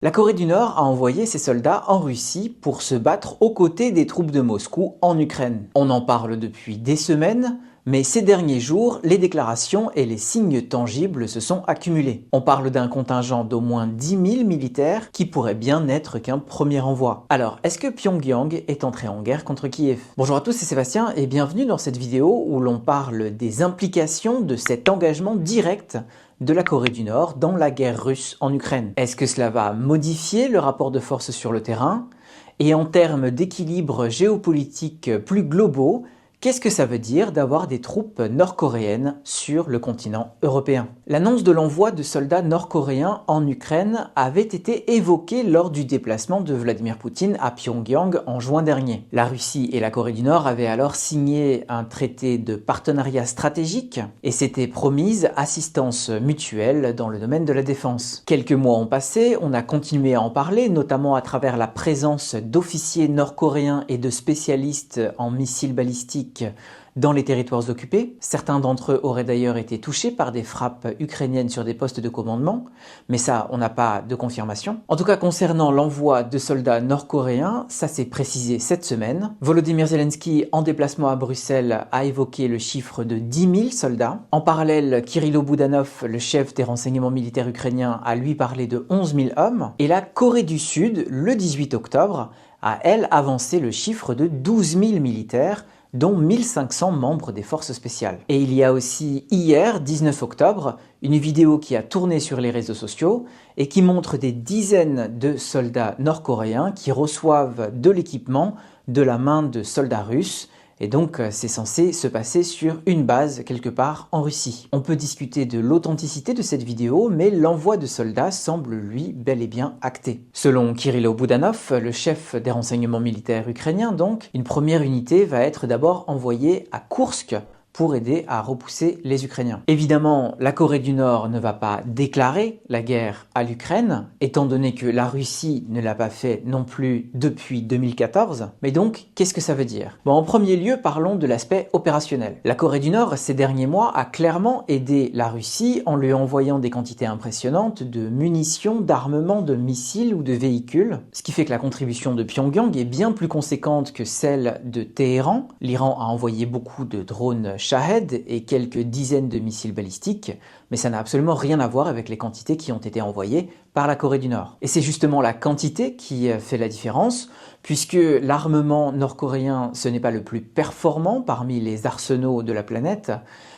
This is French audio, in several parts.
La Corée du Nord a envoyé ses soldats en Russie pour se battre aux côtés des troupes de Moscou en Ukraine. On en parle depuis des semaines, mais ces derniers jours, les déclarations et les signes tangibles se sont accumulés. On parle d'un contingent d'au moins 10 000 militaires qui pourrait bien n'être qu'un premier envoi. Alors, est-ce que Pyongyang est entré en guerre contre Kiev? Bonjour à tous, c'est Sébastien et bienvenue dans cette vidéo où l'on parle des implications de cet engagement direct de la Corée du Nord dans la guerre russe en Ukraine. Est-ce que cela va modifier le rapport de force sur le terrain? Et en termes d'équilibre géopolitique plus globaux, qu'est-ce que ça veut dire d'avoir des troupes nord-coréennes sur le continent européen? L'annonce de l'envoi de soldats nord-coréens en Ukraine avait été évoquée lors du déplacement de Vladimir Poutine à Pyongyang en juin dernier. La Russie et la Corée du Nord avaient alors signé un traité de partenariat stratégique et s'étaient promises assistance mutuelle dans le domaine de la défense. Quelques mois ont passé, on a continué à en parler, notamment à travers la présence d'officiers nord-coréens et de spécialistes en missiles balistiques dans les territoires occupés. Certains d'entre eux auraient d'ailleurs été touchés par des frappes ukrainiennes sur des postes de commandement, mais ça, on n'a pas de confirmation. En tout cas, concernant l'envoi de soldats nord-coréens, ça s'est précisé cette semaine. Volodymyr Zelensky, en déplacement à Bruxelles, a évoqué le chiffre de 10 000 soldats. En parallèle, Kirilo Budanov, le chef des renseignements militaires ukrainiens, a lui parlé de 11 000 hommes. Et la Corée du Sud, le 18 octobre, a elle avancé le chiffre de 12 000 militaires, dont 1500 membres des forces spéciales. Et il y a aussi hier, 19 octobre, une vidéo qui a tourné sur les réseaux sociaux et qui montre des dizaines de soldats nord-coréens qui reçoivent de l'équipement de la main de soldats russes. Et donc, c'est censé se passer sur une base quelque part en Russie. On peut discuter de l'authenticité de cette vidéo, mais l'envoi de soldats semble lui bel et bien acté. Selon Kirilo Budanov, le chef des renseignements militaires ukrainiens donc, une première unité va être d'abord envoyée à Koursk pour aider à repousser les Ukrainiens. Évidemment, la Corée du Nord ne va pas déclarer la guerre à l'Ukraine, étant donné que la Russie ne l'a pas fait non plus depuis 2014. Mais donc, qu'est-ce que ça veut dire? Bon, en premier lieu, parlons de l'aspect opérationnel. La Corée du Nord, ces derniers mois, a clairement aidé la Russie en lui envoyant des quantités impressionnantes de munitions, d'armements, de missiles ou de véhicules, ce qui fait que la contribution de Pyongyang est bien plus conséquente que celle de Téhéran. L'Iran a envoyé beaucoup de drones Shahed et quelques dizaines de missiles balistiques, mais ça n'a absolument rien à voir avec les quantités qui ont été envoyées par la Corée du Nord. Et c'est justement la quantité qui fait la différence, puisque l'armement nord-coréen, ce n'est pas le plus performant parmi les arsenaux de la planète,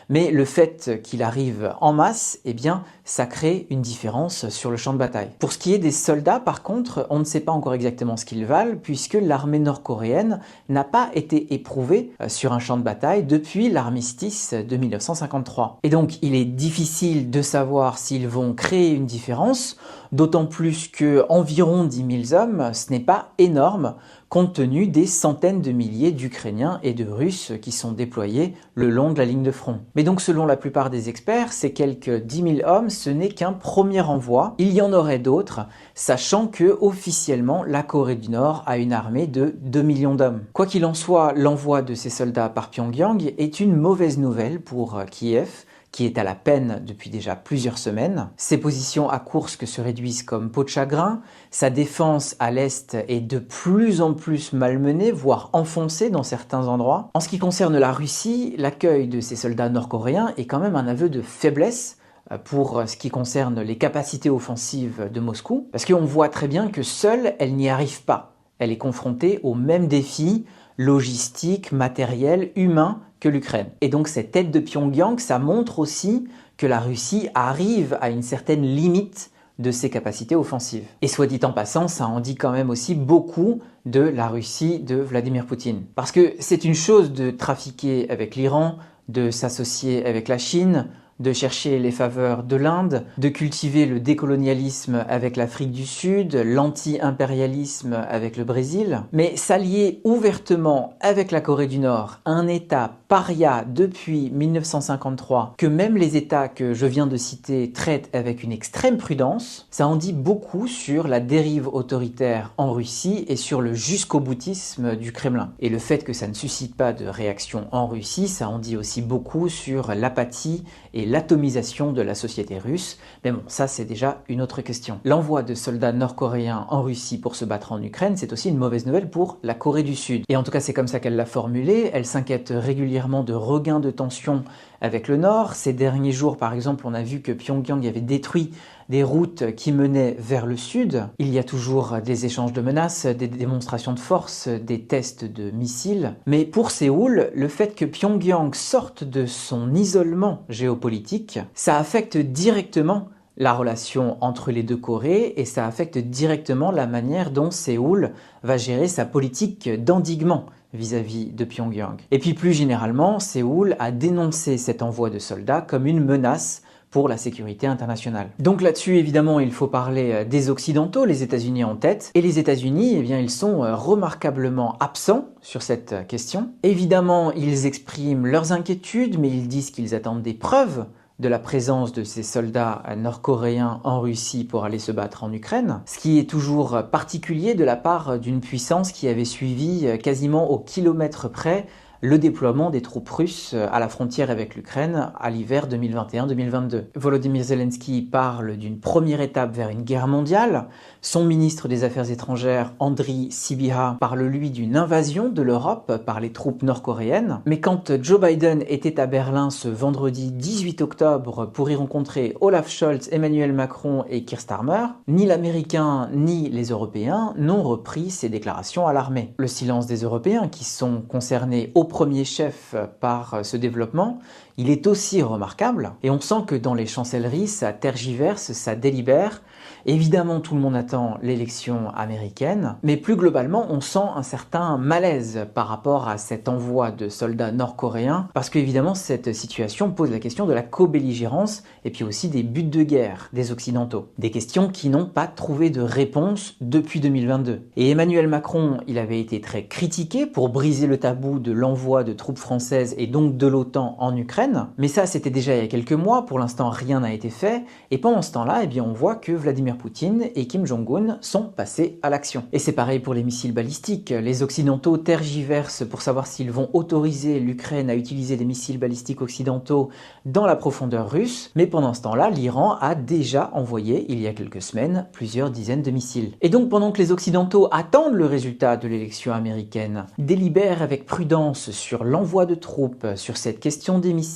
mais le fait qu'il arrive en masse, eh bien, ça crée une différence sur le champ de bataille. Pour ce qui est des soldats, par contre, on ne sait pas encore exactement ce qu'ils valent, puisque l'armée nord-coréenne n'a pas été éprouvée sur un champ de bataille depuis l'armistice de 1953. Et donc, il est difficile de savoir s'ils vont créer une différence, d'autant plus que environ 10 000 hommes, ce n'est pas énorme, compte tenu des centaines de milliers d'Ukrainiens et de Russes qui sont déployés le long de la ligne de front. Mais donc selon la plupart des experts, ces quelques 10 000 hommes, ce n'est qu'un premier envoi. Il y en aurait d'autres, sachant que officiellement la Corée du Nord a une armée de 2 millions d'hommes. Quoi qu'il en soit, l'envoi de ces soldats par Pyongyang est une mauvaise nouvelle pour Kiev, qui est à la peine depuis déjà plusieurs semaines. Ses positions à Koursk se réduisent comme peau de chagrin, sa défense à l'est est de plus en plus malmenée, voire enfoncée dans certains endroits. En ce qui concerne la Russie, l'accueil de ces soldats nord-coréens est quand même un aveu de faiblesse pour ce qui concerne les capacités offensives de Moscou, parce qu'on voit très bien que seule, elle n'y arrive pas. Elle est confrontée aux mêmes défis logistiques, matériels, humains que l'Ukraine. Et donc cette aide de Pyongyang, ça montre aussi que la Russie arrive à une certaine limite de ses capacités offensives. Et soit dit en passant, ça en dit quand même aussi beaucoup de la Russie de Vladimir Poutine. Parce que c'est une chose de trafiquer avec l'Iran, de s'associer avec la Chine, de chercher les faveurs de l'Inde, de cultiver le décolonialisme avec l'Afrique du Sud, l'anti-impérialisme avec le Brésil, mais s'allier ouvertement avec la Corée du Nord, un État paria depuis 1953, que même les États que je viens de citer traitent avec une extrême prudence, ça en dit beaucoup sur la dérive autoritaire en Russie et sur le jusqu'au-boutisme du Kremlin. Et le fait que ça ne suscite pas de réaction en Russie, ça en dit aussi beaucoup sur l'apathie et l'atomisation de la société russe. Mais bon, ça c'est déjà une autre question. L'envoi de soldats nord-coréens en Russie pour se battre en Ukraine, c'est aussi une mauvaise nouvelle pour la Corée du Sud. Et en tout cas, c'est comme ça qu'elle l'a formulé. Elle s'inquiète régulièrement de regains de tension avec le Nord. Ces derniers jours, par exemple, on a vu que Pyongyang avait détruit des routes qui menaient vers le sud. Il y a toujours des échanges de menaces, des démonstrations de force, des tests de missiles. Mais pour Séoul, le fait que Pyongyang sorte de son isolement géopolitique, ça affecte directement la relation entre les deux Corées et ça affecte directement la manière dont Séoul va gérer sa politique d'endiguement vis-à-vis de Pyongyang. Et puis plus généralement, Séoul a dénoncé cet envoi de soldats comme une menace pour la sécurité internationale. Donc là-dessus, évidemment, il faut parler des Occidentaux, les États-Unis en tête. Et les États-Unis, eh bien, ils sont remarquablement absents sur cette question. Évidemment, ils expriment leurs inquiétudes, mais ils disent qu'ils attendent des preuves de la présence de ces soldats nord-coréens en Russie pour aller se battre en Ukraine, ce qui est toujours particulier de la part d'une puissance qui avait suivi quasiment au kilomètre près le déploiement des troupes russes à la frontière avec l'Ukraine à l'hiver 2021-2022. Volodymyr Zelensky parle d'une première étape vers une guerre mondiale. Son ministre des Affaires étrangères, Andriy Sybiha, parle lui d'une invasion de l'Europe par les troupes nord-coréennes. Mais quand Joe Biden était à Berlin ce vendredi 18 octobre pour y rencontrer Olaf Scholz, Emmanuel Macron et Keir Starmer, ni l'Américain ni les Européens n'ont repris ces déclarations à l'armée. Le silence des Européens, qui sont concernés au premier chef par ce développement, il est aussi remarquable. Et on sent que dans les chancelleries, ça tergiverse, ça délibère. Évidemment, tout le monde attend l'élection américaine, mais plus globalement, on sent un certain malaise par rapport à cet envoi de soldats nord-coréens, parce qu'évidemment, cette situation pose la question de la co-belligérance et puis aussi des buts de guerre des Occidentaux. Des questions qui n'ont pas trouvé de réponse depuis 2022. Et Emmanuel Macron, il avait été très critiqué pour briser le tabou de l'envoi de troupes françaises et donc de l'OTAN en Ukraine, mais ça, c'était déjà il y a quelques mois. Pour l'instant, rien n'a été fait, et pendant ce temps-là, eh bien, on voit que Vladimir Poutine et Kim Jong-un sont passés à l'action. Et c'est pareil pour les missiles balistiques. Les Occidentaux tergiversent pour savoir s'ils vont autoriser l'Ukraine à utiliser des missiles balistiques occidentaux dans la profondeur russe, mais pendant ce temps-là, l'Iran a déjà envoyé, il y a quelques semaines, plusieurs dizaines de missiles. Et donc, pendant que les Occidentaux attendent le résultat de l'élection américaine, délibèrent avec prudence sur l'envoi de troupes, sur cette question des missiles,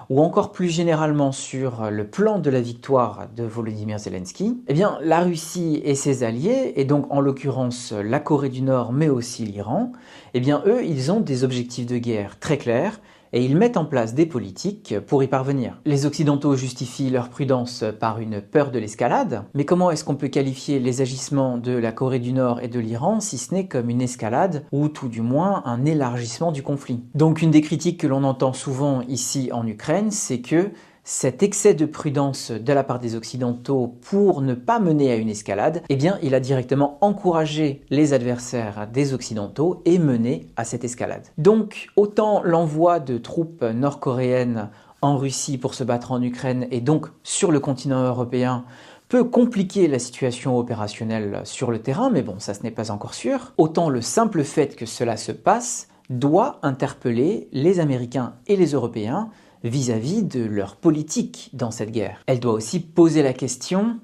ou encore plus généralement sur le plan de la victoire de Volodymyr Zelensky, eh bien, la Russie et ses alliés, et donc en l'occurrence la Corée du Nord, mais aussi l'Iran, eh bien, eux, ils ont des objectifs de guerre très clairs, et ils mettent en place des politiques pour y parvenir. Les Occidentaux justifient leur prudence par une peur de l'escalade, mais comment est-ce qu'on peut qualifier les agissements de la Corée du Nord et de l'Iran si ce n'est comme une escalade ou tout du moins un élargissement du conflit? Donc une des critiques que l'on entend souvent ici en Ukraine, c'est que cet excès de prudence de la part des Occidentaux pour ne pas mener à une escalade, eh bien, il a directement encouragé les adversaires des Occidentaux et mené à cette escalade. Donc, autant l'envoi de troupes nord-coréennes en Russie pour se battre en Ukraine et donc sur le continent européen peut compliquer la situation opérationnelle sur le terrain, mais bon, ça ce n'est pas encore sûr. Autant le simple fait que cela se passe doit interpeller les Américains et les Européens vis-à-vis de leur politique dans cette guerre. Elle doit aussi poser la question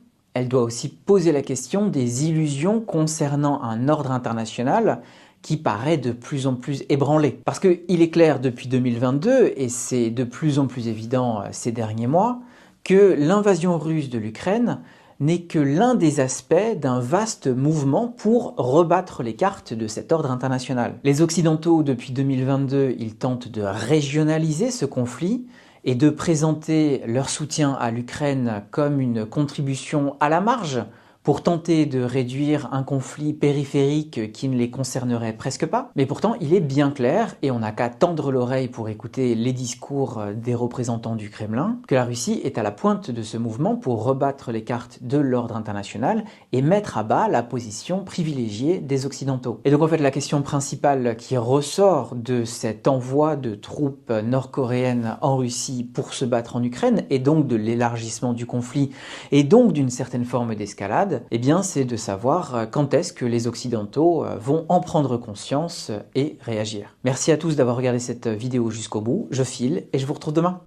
des illusions concernant un ordre international qui paraît de plus en plus ébranlé. Parce qu'il est clair depuis 2022, et c'est de plus en plus évident ces derniers mois, que l'invasion russe de l'Ukraine n'est que l'un des aspects d'un vaste mouvement pour rebattre les cartes de cet ordre international. Les Occidentaux, depuis 2022, ils tentent de régionaliser ce conflit et de présenter leur soutien à l'Ukraine comme une contribution à la marge pour tenter de réduire un conflit périphérique qui ne les concernerait presque pas. Mais pourtant, il est bien clair, et on n'a qu'à tendre l'oreille pour écouter les discours des représentants du Kremlin, que la Russie est à la pointe de ce mouvement pour rebattre les cartes de l'ordre international et mettre à bas la position privilégiée des Occidentaux. Et donc en fait, la question principale qui ressort de cet envoi de troupes nord-coréennes en Russie pour se battre en Ukraine, et donc de l'élargissement du conflit, et donc d'une certaine forme d'escalade, eh bien, c'est de savoir quand est-ce que les Occidentaux vont en prendre conscience et réagir. Merci à tous d'avoir regardé cette vidéo jusqu'au bout. Je file et je vous retrouve demain.